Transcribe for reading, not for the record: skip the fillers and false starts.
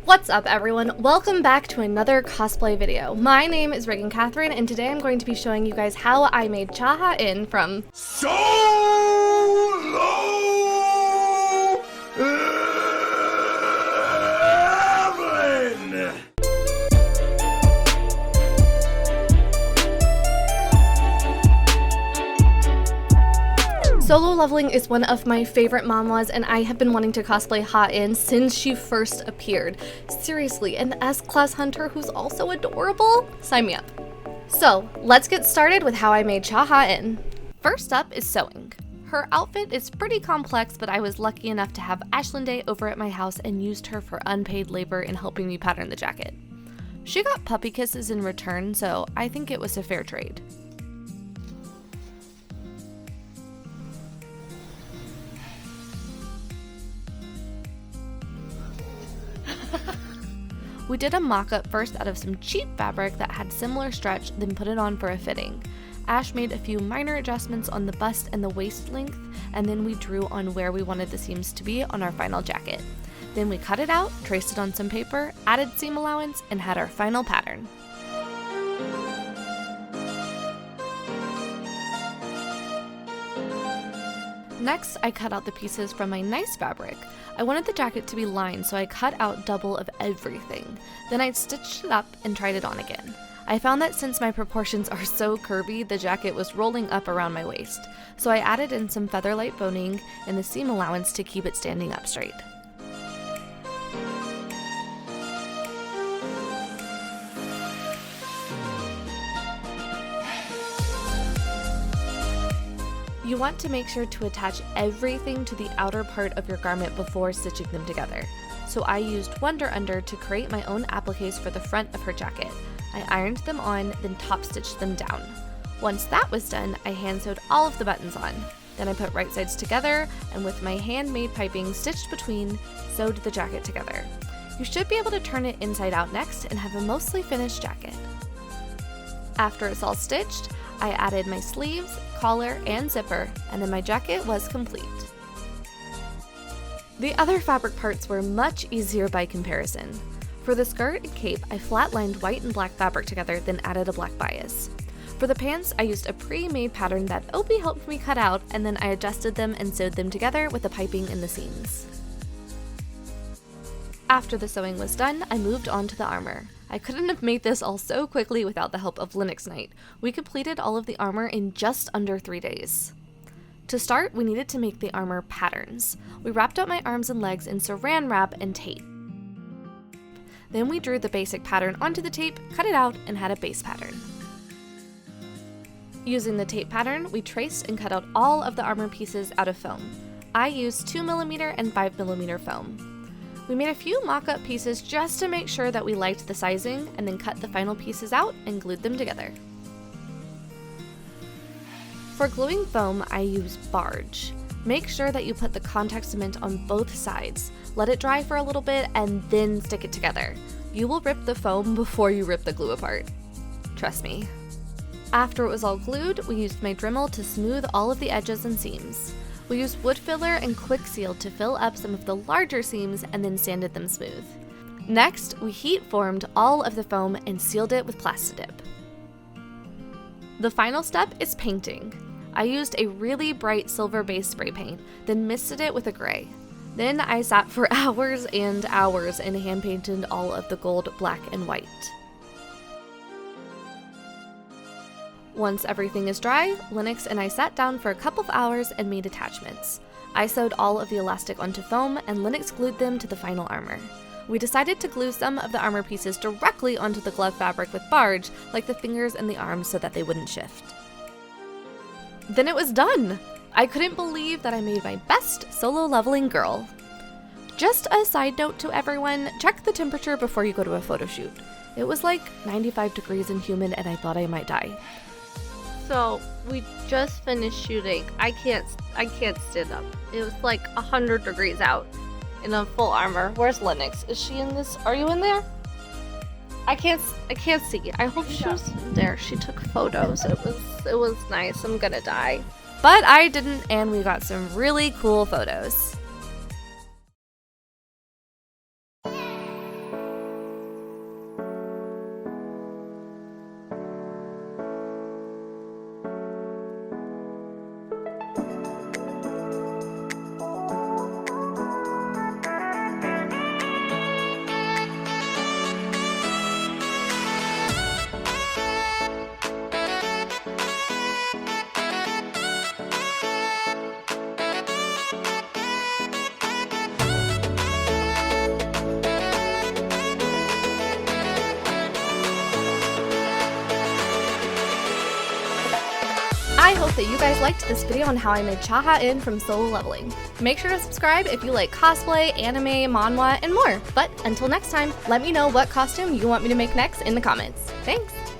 What's up everyone? Welcome back to another cosplay video. My name is Reagan Kathryn, and today I'm going to be showing you guys how I made Cha Hae In from So Low Leveling! Solo Leveling is one of my favorite manhwas, and I have been wanting to cosplay Ha In since she first appeared. Seriously, an S-class hunter who's also adorable? Sign me up. So, let's get started with how I made Cha Hae In. First up is sewing. Her outfit is pretty complex, but I was lucky enough to have Ashlynne over at my house and used her for unpaid labor in helping me pattern the jacket. She got puppy kisses in return, so I think it was a fair trade. We did a mock-up first out of some cheap fabric that had similar stretch, then put it on for a fitting. Ash made a few minor adjustments on the bust and the waist length, and then we drew on where we wanted the seams to be on our final jacket. Then we cut it out, traced it on some paper, added seam allowance, and had our final pattern. Next, I cut out the pieces from my nice fabric. I wanted the jacket to be lined, so I cut out double of everything. Then I stitched it up and tried it on again. I found that since my proportions are so curvy, the jacket was rolling up around my waist. So I added in some featherlight boning and the seam allowance to keep it standing up straight. You want to make sure to attach everything to the outer part of your garment before stitching them together. So I used Wonder Under to create my own appliques for the front of her jacket. I ironed them on, then top stitched them down. Once that was done, I hand sewed all of the buttons on. Then I put right sides together, and with my handmade piping stitched between, sewed the jacket together. You should be able to turn it inside out next and have a mostly finished jacket. After it's all stitched, I added my sleeves, collar, and zipper, and then my jacket was complete. The other fabric parts were much easier by comparison. For the skirt and cape, I flat-lined white and black fabric together, then added a black bias. For the pants, I used a pre-made pattern that Opie helped me cut out, and then I adjusted them and sewed them together with the piping in the seams. After the sewing was done, I moved on to the armor. I couldn't have made this all so quickly without the help of Lenox Night. We completed all of the armor in just under 3 days. To start, we needed to make the armor patterns. We wrapped up my arms and legs in saran wrap and tape. Then we drew the basic pattern onto the tape, cut it out, and had a base pattern. Using the tape pattern, we traced and cut out all of the armor pieces out of foam. I used 2mm and 5mm foam. We made a few mock-up pieces just to make sure that we liked the sizing, and then cut the final pieces out and glued them together. For gluing foam, I use Barge. Make sure that you put the contact cement on both sides. Let it dry for a little bit and then stick it together. You will rip the foam before you rip the glue apart. Trust me. After it was all glued, we used my Dremel to smooth all of the edges and seams. We used wood filler and quick seal to fill up some of the larger seams and then sanded them smooth. Next, we heat formed all of the foam and sealed it with Plastidip. The final step is painting. I used a really bright silver-based spray paint, then misted it with a gray. Then I sat for hours and hours and hand painted all of the gold, black, and white. Once everything is dry, Lenox and I sat down for a couple of hours and made attachments. I sewed all of the elastic onto foam, and Lenox glued them to the final armor. We decided to glue some of the armor pieces directly onto the glove fabric with Barge, like the fingers and the arms, so that they wouldn't shift. Then it was done! I couldn't believe that I made my best solo leveling girl. Just a side note to everyone, check the temperature before you go to a photo shoot. It was like 95 degrees and humid, and I thought I might die. So we just finished shooting. I can't stand up. It was like 100 degrees out in a full armor. Where's Lenox? Is she in this? Are you in there? I can't see. I hope she was there. She took photos. It was nice. I'm gonna die. But I didn't, and we got some really cool photos. that you guys liked this video on how I made Cha Ha In from solo leveling. Make sure to subscribe if you like cosplay, anime, manhwa, and more. But until next time, let me know what costume you want me to make next in the comments. Thanks!